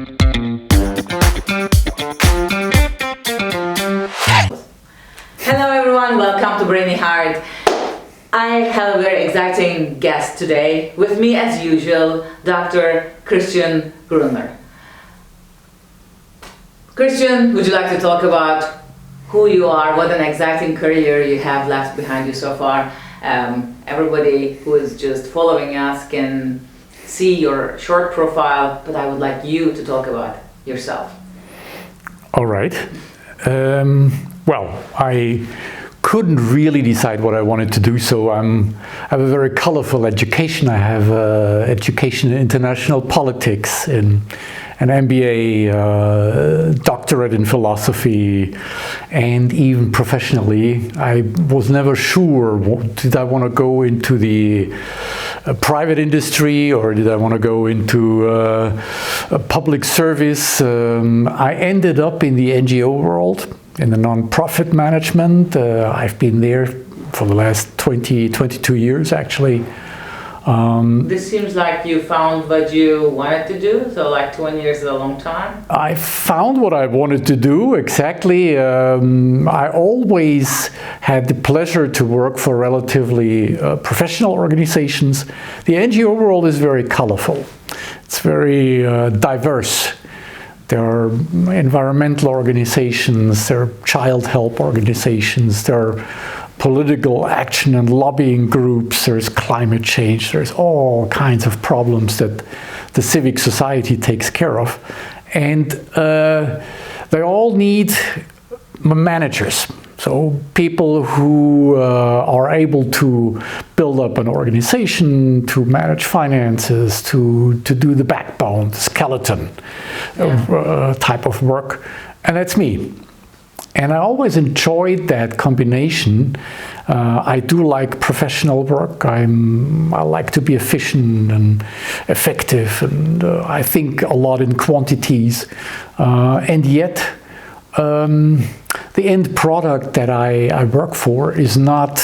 Hello everyone, welcome to BrainyHeart. I have a very exciting guest today. With me as usual, Dr. Christian Gruenler. Christian, would you like to talk about who you are, what an exciting career you have left behind you so far? Everybody who is just following us can see your short profile, but I would like you to talk about yourself. All right. Well, I couldn't really decide what I wanted to do, so I have a very colorful education. I have education in international politics, in an MBA, doctorate in philosophy, and even professionally, I was never sure, did I want to go into the private industry or did I want to go into a public service? I ended up in the NGO world, in the non-profit management. I've been there for the last 22 years actually. This seems like you found what you wanted to do, so like 20 years is a long time. I found what I wanted to do, exactly. I always had the pleasure to work for relatively professional organizations. The NGO world is very colorful. It's very diverse. There are environmental organizations, there are child help organizations, there are political action and lobbying groups, there's climate change, there's all kinds of problems that the civic society takes care of. And they all need managers. So people who are able to build up an organization, to manage finances, to do the backbone, the skeleton type of work. And that's me. And I always enjoyed that combination. I do like professional work. I like to be efficient and effective, and I think a lot in quantities. And yet, the end product that I work for is not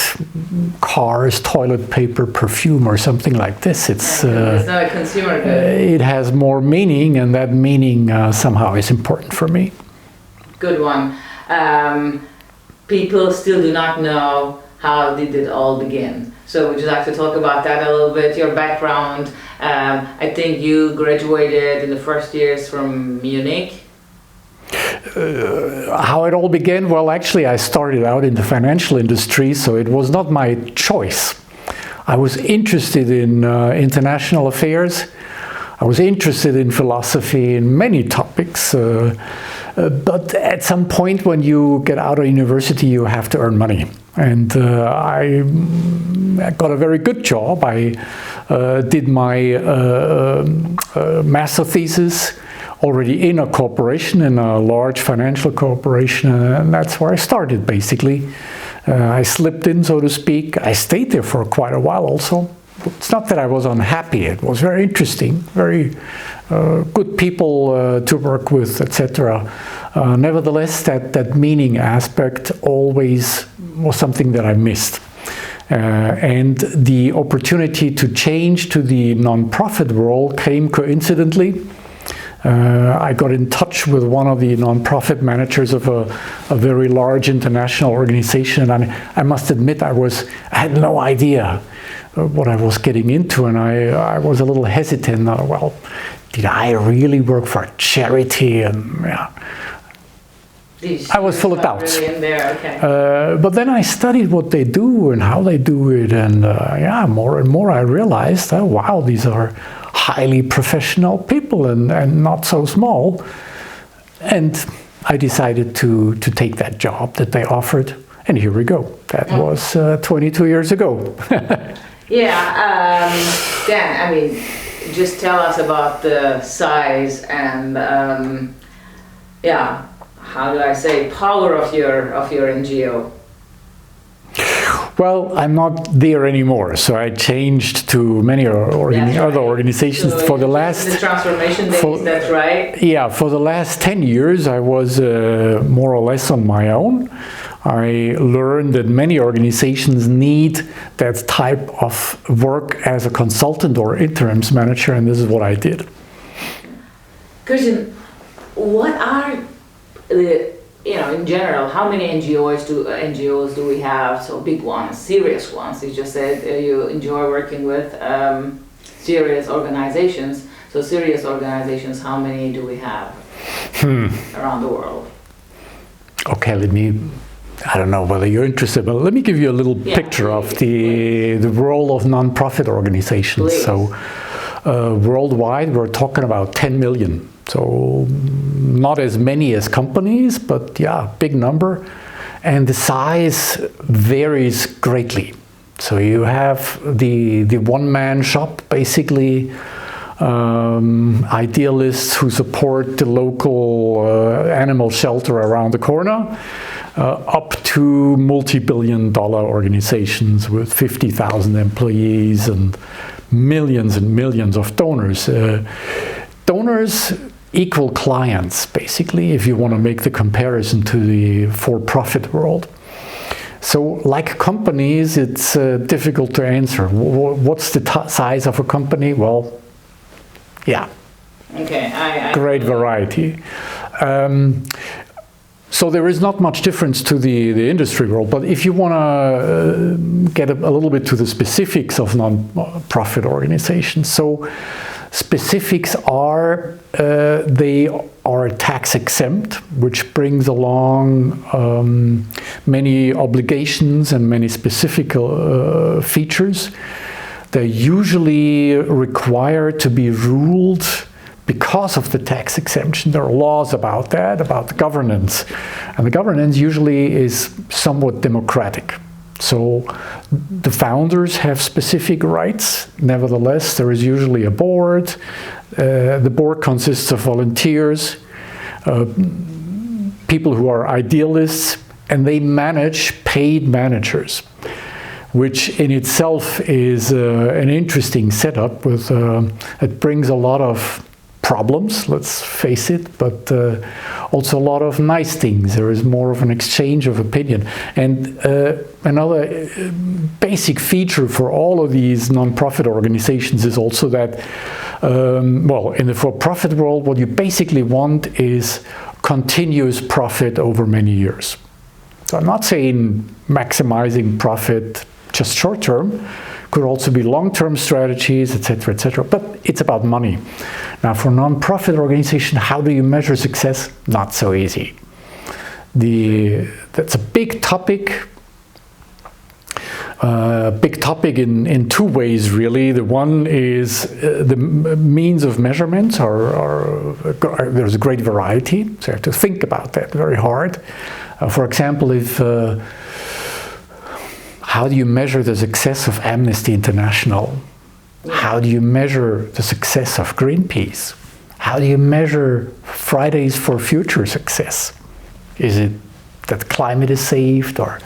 cars, toilet paper, perfume, or something like this. It's not a consumer good. It has more meaning, and that meaning somehow is important for me. Good one. People still do not know how did it all begin. So would you like to talk about that a little bit, your background? I think you graduated in the first years from Munich. How it all began? Well, actually, I started out in the financial industry, so it was not my choice. I was interested in international affairs. I was interested in philosophy, in many topics. But at some point when you get out of university, you have to earn money. And I got a very good job. I did my master thesis already in a corporation, in a large financial corporation, and that's where I started basically. I slipped in, so to speak. I stayed there for quite a while also. It's not that I was unhappy, it was very interesting, very good people to work with, etc. Nevertheless, that meaning aspect always was something that I missed. And the opportunity to change to the non-profit world came coincidentally. I got in touch with one of the non-profit managers of a very large international organization, and I must admit I had no idea what I was getting into, and I was a little hesitant. Well, did I really work for a charity? And yeah, I was full of doubts. Really in there, okay. But then I studied what they do and how they do it, and yeah, more and more I realized, oh, wow, these are highly professional people and not so small. And I decided to take that job that they offered, and here we go. That was 22 years ago. Yeah, Dan, I mean, just tell us about the size and yeah, how do I say, power of your NGO. Well, I'm not there anymore, so I changed to many other organizations. So for the last the transformation days, that's right. Yeah, for the last 10 years, I was more or less on my own. I learned that many organizations need that type of work as a consultant or interims manager, and this is what I did. Christian, what are the, in general, how many NGOs do we have? So big ones, serious ones. You just said you enjoy working with serious organizations. So serious organizations, how many do we have around the world? Okay, I don't know whether you're interested, but let me give you a little picture of the role of nonprofit organizations. Please. So worldwide, we're talking about 10 million. So not as many as companies, but yeah, big number. And the size varies greatly. So you have the one-man shop, basically, idealists who support the local animal shelter around the corner, up to multi-billion-dollar organizations with 50,000 employees and millions of donors. Donors equal clients, basically, if you want to make the comparison to the for-profit world. So, like companies, it's difficult to answer. What's the size of a company? Well, yeah. Okay. Great variety. So there is not much difference to the industry world, but if you want to get a little bit to the specifics of non-profit organizations, so specifics are they are tax exempt, which brings along many obligations and many specific features. They're usually required to be ruled because of the tax exemption. There are laws about that, about the governance. And the governance usually is somewhat democratic. So the founders have specific rights. Nevertheless, there is usually a board. The board consists of volunteers, people who are idealists, and they manage paid managers, which in itself is an interesting setup. It brings a lot of problems, let's face it, but also a lot of nice things. There is more of an exchange of opinion. And another basic feature for all of these nonprofit organizations is also that, in the for-profit world, what you basically want is continuous profit over many years. So I'm not saying maximizing profit just short term. Could also be long-term strategies, etc., etc. But it's about money. Now, for non-profit organization, how do you measure success? Not so easy. That's a big topic. Big topic in two ways, really. The one is the means of measurements there's a great variety, so you have to think about that very hard. For example, how do you measure the success of Amnesty International? How do you measure the success of Greenpeace? How do you measure Fridays for Future success? Is it that climate is saved, or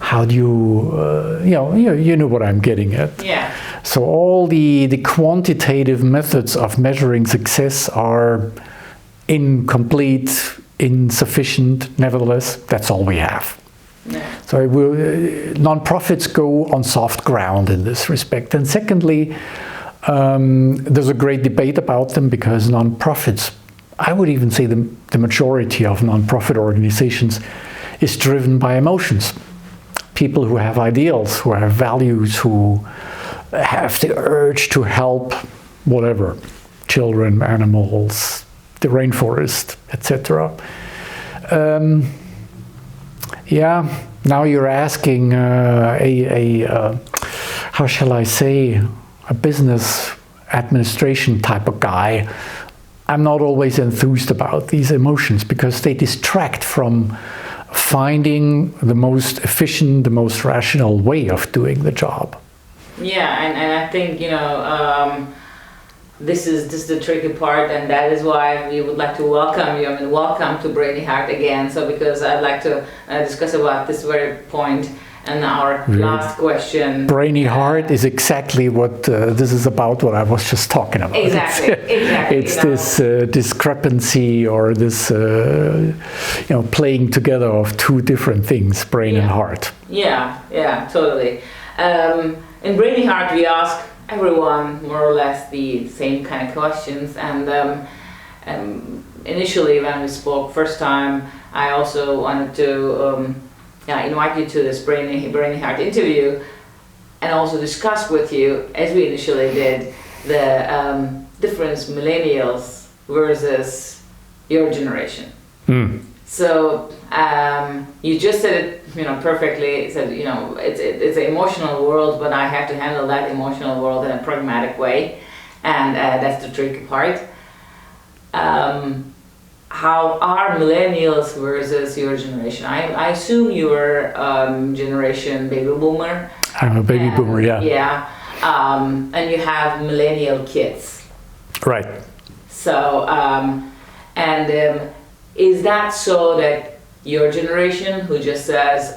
how do you know what I'm getting at? Yeah. So all the quantitative methods of measuring success are incomplete, insufficient. Nevertheless, that's all we have. Yeah. So non-profits go on soft ground in this respect. And secondly, there's a great debate about them, because non-profits, I would even say the majority of non-profit organizations is driven by emotions. People who have ideals, who have values, who have the urge to help whatever, children, animals, the rainforest, etc. Now you're asking how shall I say, a business administration type of guy. I'm not always enthused about these emotions, because they distract from finding the most efficient, the most rational way of doing the job. Yeah, and I think, this is the tricky part, and that is why we would like to welcome you. I mean, welcome to BrainyHeart again. So, because I'd like to discuss about this very point and our last question. BrainyHeart is exactly what this is about. What I was just talking about. Exactly. It's this discrepancy, or this playing together of two different things, brain and heart. Yeah, totally. In BrainyHeart, we ask everyone more or less the same kind of questions, and initially when we spoke first time, I also wanted to invite you to this BrainyHeart interview and also discuss with you, as we initially did, the difference millennials versus your generation. So you just said it, perfectly. Said, it's an emotional world, but I have to handle that emotional world in a pragmatic way, and that's the tricky part. How are millennials versus your generation? I assume you're generation baby boomer. I'm a baby boomer, yeah. Yeah, and you have millennial kids. Right. So, is that so that your generation, who just says,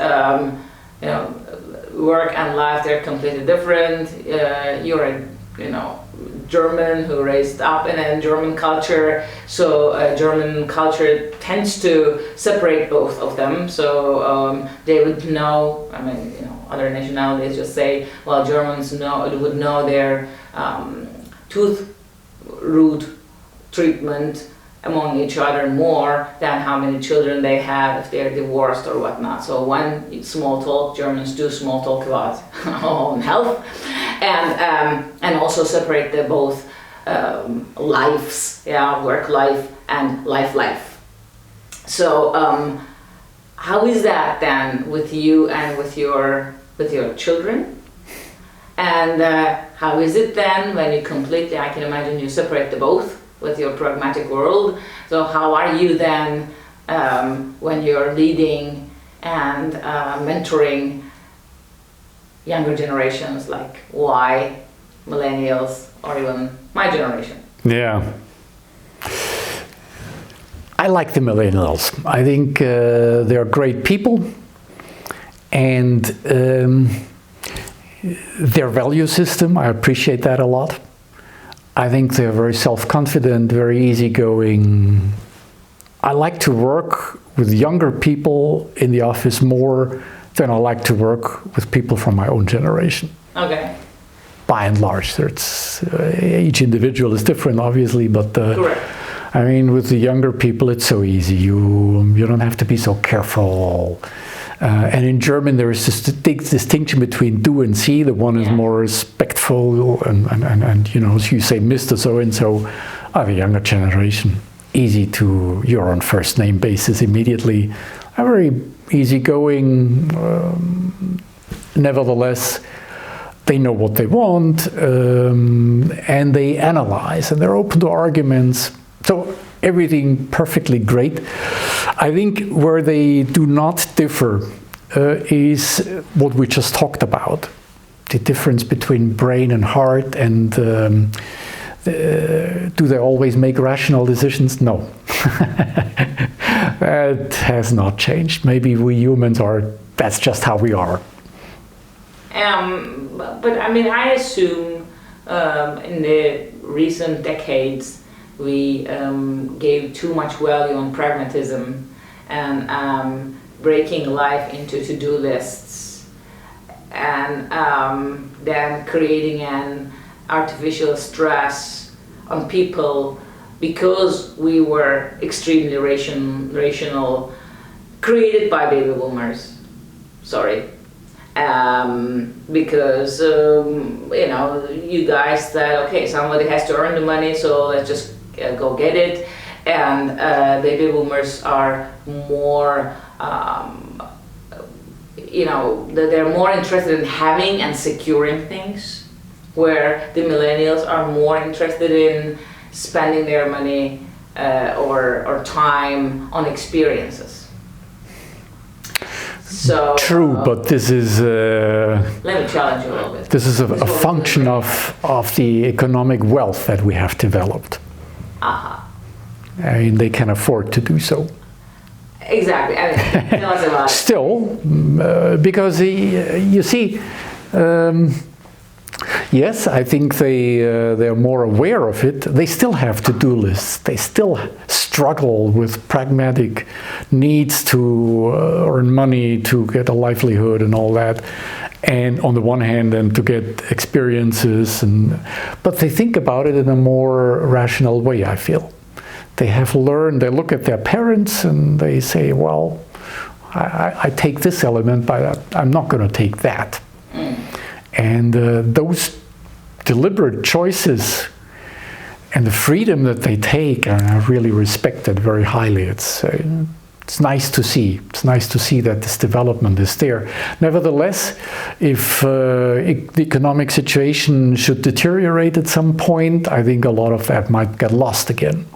work and life, they're completely different. You're a, German who raised up in a German culture, so German culture tends to separate both of them. So they would know. Other nationalities just say, well, Germans would know their tooth root treatment among each other more than how many children they have if they're divorced or whatnot. So when small talk, Germans do small talk about own health, and also separate the both lives, work life and life. So how is that then with you and with your children? And how is it then when you completely, I can imagine you separate the both with your pragmatic world. So how are you then when you're leading and mentoring younger generations like Y, millennials, or even my generation? Yeah. I like the millennials. I think they're great people, and their value system, I appreciate that a lot. I think they're very self-confident, very easygoing. I like to work with younger people in the office more than I like to work with people from my own generation. Okay. By and large, each individual is different, obviously, but correct. With the younger people, it's so easy. You don't have to be so careful. And in German, there is this distinction between du and sie. The one is more respectful, and you say Mr. So-and-so. The younger generation, you're on first name basis immediately. Very easygoing. Nevertheless, they know what they want, and they analyze, and they're open to arguments. So everything perfectly great. I think where they do not differ is what we just talked about. The difference between brain and heart, and do they always make rational decisions? No. That has not changed. Maybe we humans that's just how we are. But I assume in the recent decades we gave too much value on pragmatism and breaking life into to-do lists, and then creating an artificial stress on people because we were extremely rational, created by baby boomers. Sorry. Because you guys said, okay, somebody has to earn the money, so let's just go get it. And baby boomers are more, they're more interested in having and securing things, where the millennials are more interested in spending their money or time on experiences. So, true, but this is. Let me challenge you a little bit. This is a function of the economic wealth that we have developed. They can afford to do so. Exactly. Tell us about it. Still, because you see, yes, I think they're more aware of it. They still have to-do lists. They still struggle with pragmatic needs to earn money, to get a livelihood and all that. And on the one hand, and to get experiences, but they think about it in a more rational way, I feel. They have learned, they look at their parents and they say, well, I take this element, but I'm not going to take that. And those deliberate choices and the freedom that they take are really respected very highly. It's nice to see. It's nice to see that this development is there. Nevertheless, if the economic situation should deteriorate at some point, I think a lot of that might get lost again.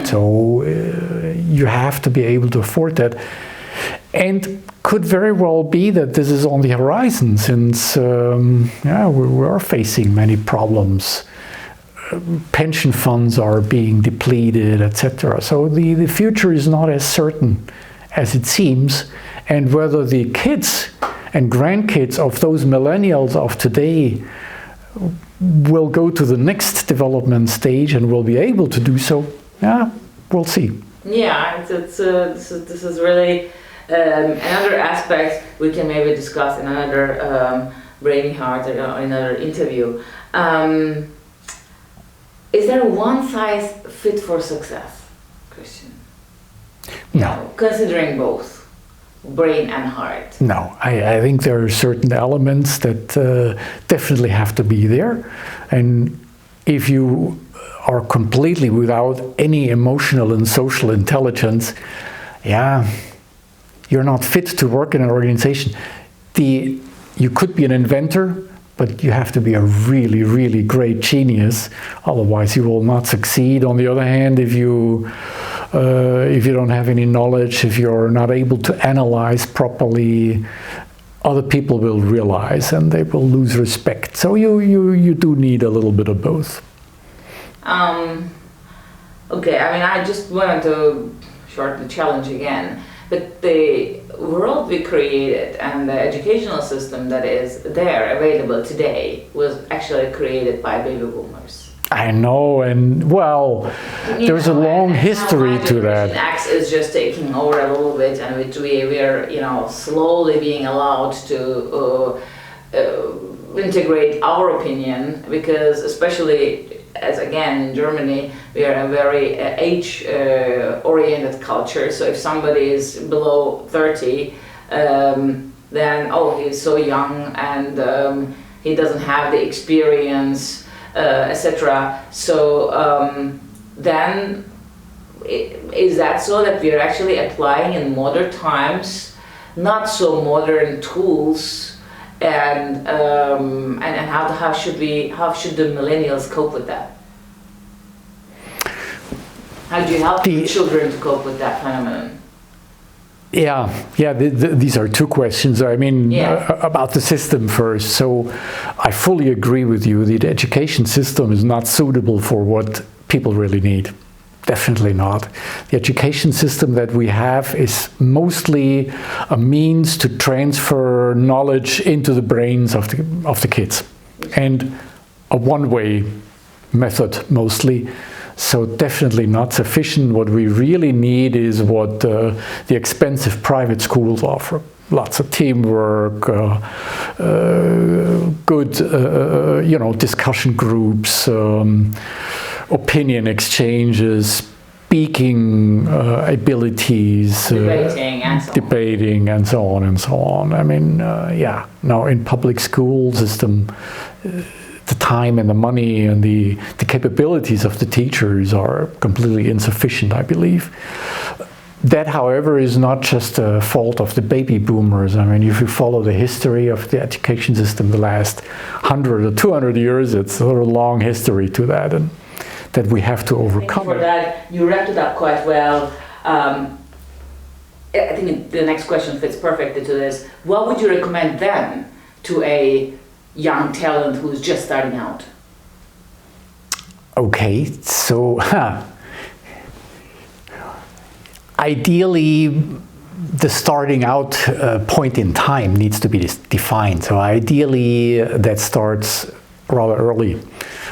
So you have to be able to afford that. And could very well be that this is on the horizon, since we are facing many problems. Pension funds are being depleted, etc. So the future is not as certain as it seems, and whether the kids and grandkids of those millennials of today will go to the next development stage and will be able to do so, we'll see. Yeah, this is really another aspect we can maybe discuss in another BrainyHeart or another interview. Is there one size fit for success, Christian? No. Considering both brain and heart. No, I think there are certain elements that definitely have to be there. And if you are completely without any emotional and social intelligence, you're not fit to work in an organization. You could be an inventor, but you have to be a really, really great genius. Otherwise, you will not succeed. On the other hand, if you don't have any knowledge, if you're not able to analyze properly, other people will realize and they will lose respect. So you do need a little bit of both. Okay, I mean, I just wanted to shorten the challenge again. But the world we created and the educational system that is there available today was actually created by baby boomers. I know, and well, there's a long history to that. X is just taking over a little bit, and which we're slowly being allowed to integrate our opinion, because especially as again in Germany, we are a very age-oriented culture. So if somebody is below 30, then he's so young and he doesn't have the experience, etc. So then is that so that we are actually applying in modern times not so modern tools? And how should the millennials cope with that? How do you help the children to cope with that phenomenon? These are two questions. I mean, about the system first. So I fully agree with you. The education system is not suitable for what people really need. Definitely not. The education system that we have is mostly a means to transfer knowledge into the brains of the kids, and a one-way method mostly. So definitely not sufficient. What we really need is what the expensive private schools offer. Lots of teamwork, good discussion groups, opinion exchanges, speaking abilities, debating and so on and so on. I mean, now in public school system, the time and the money and the capabilities of the teachers are completely insufficient, I believe. That, however, is not just a fault of the baby boomers. I mean, if you follow the history of the education system the last 100 or 200 years, it's a sort of long history to that, and that we have to overcome. Thank you for that. You wrapped it up quite well. I think the next question fits perfectly to this. What would you recommend then to a young talent who's just starting out? Okay, so ideally, the starting out point in time needs to be defined. So ideally, that starts rather early.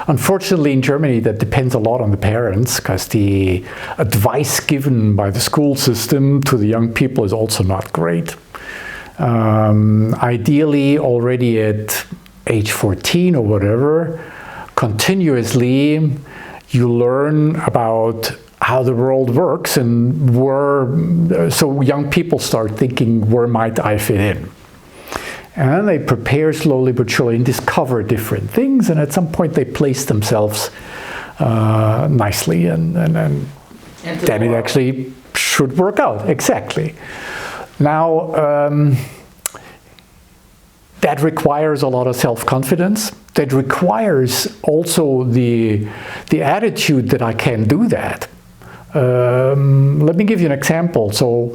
Unfortunately, in Germany, that depends a lot on the parents, because the advice given by the school system to the young people is also not great. Ideally, already at age 14 or whatever, continuously you learn about how the world works and so young people start thinking, where might I fit in? And they prepare slowly but surely and discover different things, and at some point they place themselves nicely, and then it actually should work out. Exactly. Now, that requires a lot of self-confidence. That requires also the attitude that I can do that. Let me give you an example. So,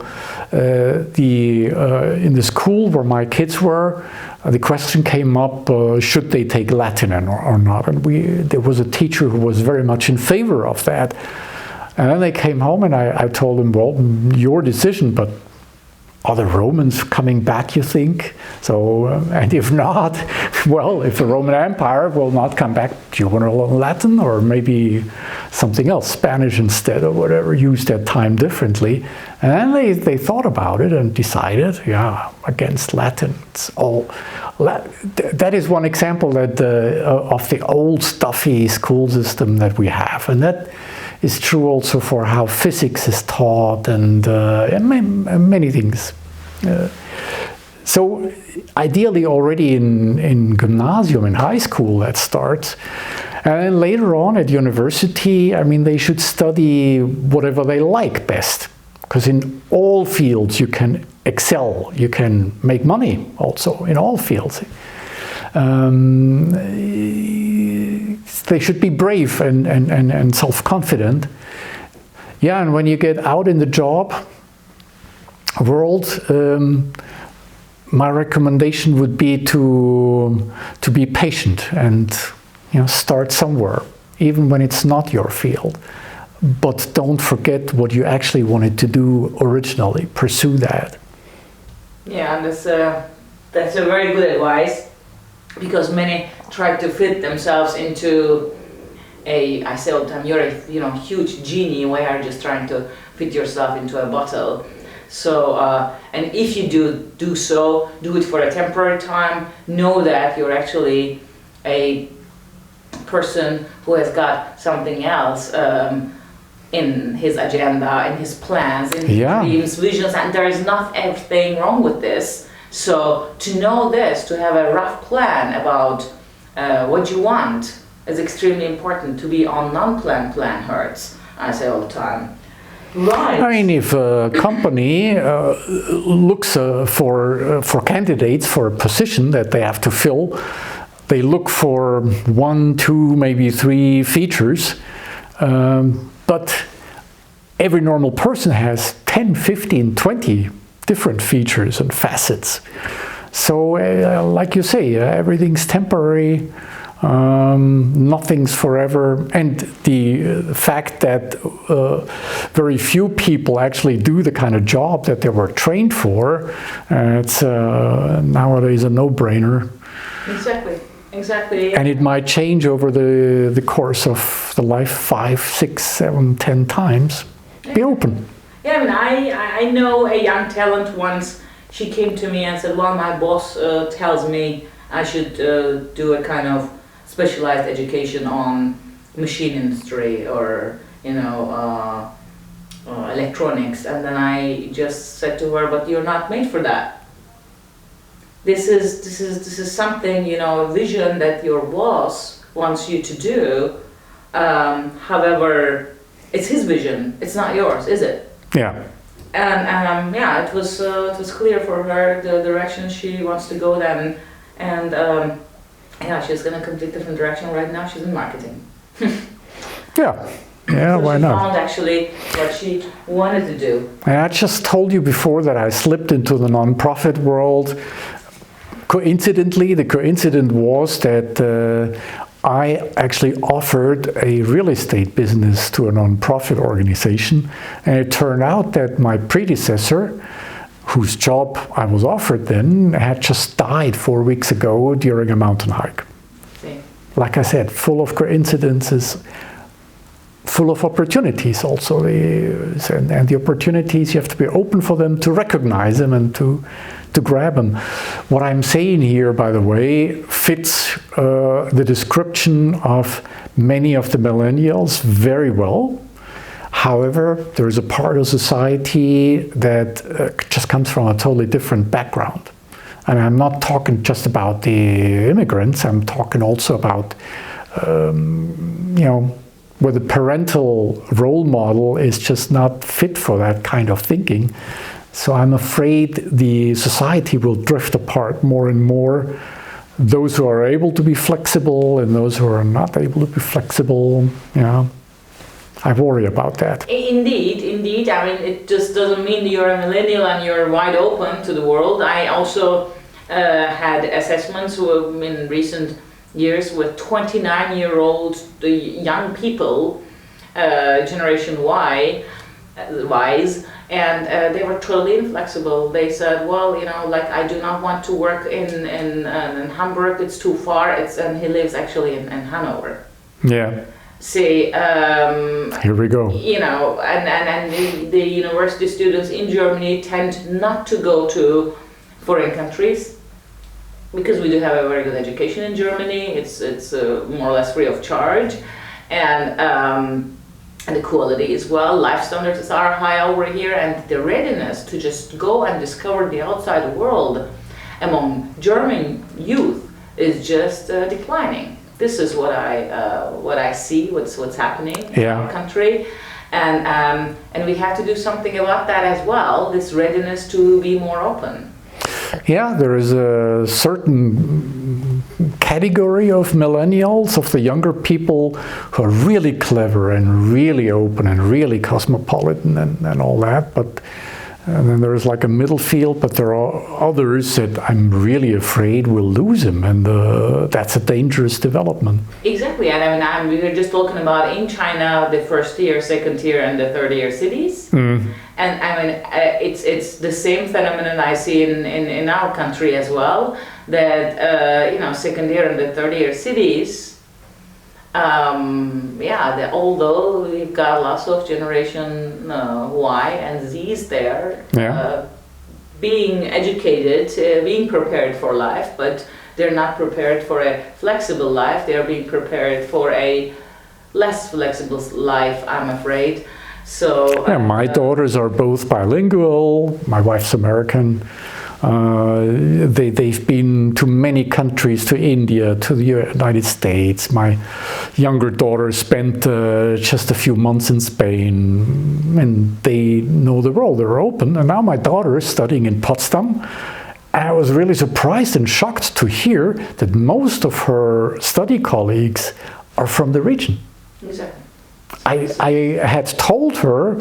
in the school where my kids were, the question came up: should they take Latin or not? And there was a teacher who was very much in favor of that. And then they came home, and I told them, well, your decision, but are the Romans coming back, you think? So, and if not, well, if the Roman Empire will not come back, do you want to learn Latin or maybe something else, Spanish instead or whatever, use that time differently? And then they thought about it and decided, yeah, against Latin. That is one example that of the old stuffy school system that we have. And that is true also for how physics is taught and many things. So ideally already in gymnasium, in high school, that starts. And then later on at university, I mean, they should study whatever they like best. Because in all fields you can excel, you can make money also in all fields. They should be brave and self-confident. Yeah, and when you get out in the job world, my recommendation would be to be patient and start somewhere, even when it's not your field. But don't forget what you actually wanted to do originally. Pursue that. Yeah, and that's a very good advice. Because many try to fit themselves into I say all the time, you're a huge genie where you're just trying to fit yourself into a bottle. So, and if you do so, do it for a temporary time. Know that you're actually a person who has got something else in his agenda, in his plans, in his dreams, visions, and there is not anything wrong with this. So to know this, to have a rough plan about what you want is extremely important. To be on non-planned plan hurts, I say all the time. Right. I mean, if a company looks for candidates for a position that they have to fill, they look for 1, 2, maybe 3 features, but every normal person has 10, 15, 20 different features and facets. So, like you say, everything's temporary, nothing's forever, and the fact that very few people actually do the kind of job that they were trained for, it's nowadays a no-brainer. Exactly. And it might change over the course of the life 5, 6, 7, 10 times. Be open. Yeah, I know a young talent once. She came to me and said, well, my boss tells me I should do a kind of specialized education on machine industry or electronics. And then I just said to her, but you're not made for that. This is something, a vision that your boss wants you to do. However, it's his vision. It's not yours, is it? Yeah. And it was clear for her the direction she wants to go then, and she's going a complete different direction right now. She's in marketing. Yeah, so why not? She found actually what she wanted to do. And I just told you before that I slipped into the non-profit world. Coincidentally, the coincidence was that I actually offered a real estate business to a non-profit organization, and it turned out that my predecessor, whose job I was offered then, had just died 4 weeks ago during a mountain hike. See. Like I said, full of coincidences, full of opportunities also. And the opportunities, you have to be open for them, to recognize them and to grab them. What I'm saying here, by the way, fits the description of many of the millennials very well. However, there is a part of society that just comes from a totally different background. And I'm not talking just about the immigrants, I'm talking also about, where the parental role model is just not fit for that kind of thinking. So I'm afraid the society will drift apart more and more. Those who are able to be flexible and those who are not able to be flexible, I worry about that. Indeed. I mean, it just doesn't mean you're a millennial and you're wide open to the world. I also had assessments in recent years with 29-year-old young people, Generation Ys, and they were totally inflexible. They said, well, I do not want to work in Hamburg, it's too far, and he lives actually in Hanover. Yeah. See, here we go. And the university students in Germany tend not to go to foreign countries because we do have a very good education in Germany. It's more or less free of charge, and the quality as well. Life standards are high over here, and the readiness to just go and discover the outside world among German youth is just declining. This is what I see. What's happening in our country, and we have to do something about that as well. This readiness to be more open. Yeah, there is a certain category of millennials, of the younger people who are really clever and really open and really cosmopolitan and all that. But and then there is like a middle field, but there are others that I'm really afraid will lose them, and that's a dangerous development. Exactly, and we were just talking about in China the first tier, second tier, and the third tier cities. And it's the same phenomenon I see in our country as well. That second tier and the third tier cities. Although we've got lots of Generation Y and Z's there, being educated, being prepared for life, but they're not prepared for a flexible life. They're being prepared for a less flexible life, I'm afraid. So my daughters are both bilingual. My wife's American. They've been to many countries, to India, to the United States. My younger daughter spent just a few months in Spain, and they know the world, they're open. And now my daughter is studying in Potsdam. And I was really surprised and shocked to hear that most of her study colleagues are from the region. Exactly. I had told her,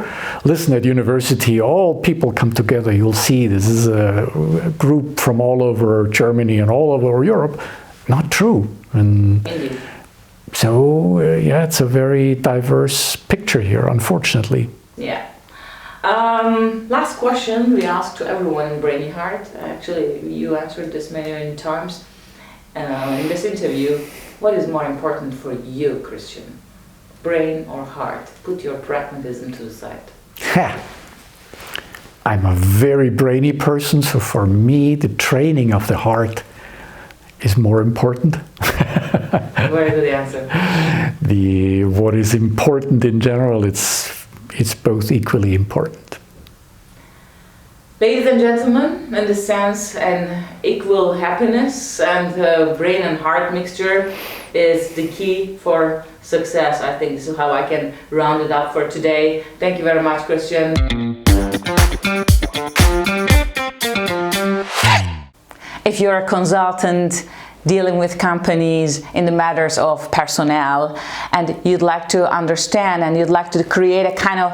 listen, at university, all people come together, you'll see this is a group from all over Germany and all over Europe. Not true. And Indeed. so, it's a very diverse picture here, unfortunately. Yeah. Last question we ask to everyone in BrainyHeart. Actually, you answered this many times in this interview. What is more important for you, Christian? Brain or heart? Put your pragmatism to the side. I'm a very brainy person, so for me the training of the heart is more important. Very good answer. What is important in general, it's both equally important. Ladies and gentlemen, in this sense, an equal happiness and brain and heart mixture is the key for success. I think this is how I can round it up for today. Thank you very much, Christian. If you're a consultant dealing with companies in the matters of personnel, and you'd like to understand and you'd like to create a kind of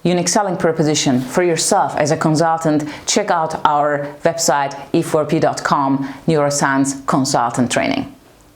unique selling proposition for yourself as a consultant, check out our website e4p.com, Neuroscience Consultant Training.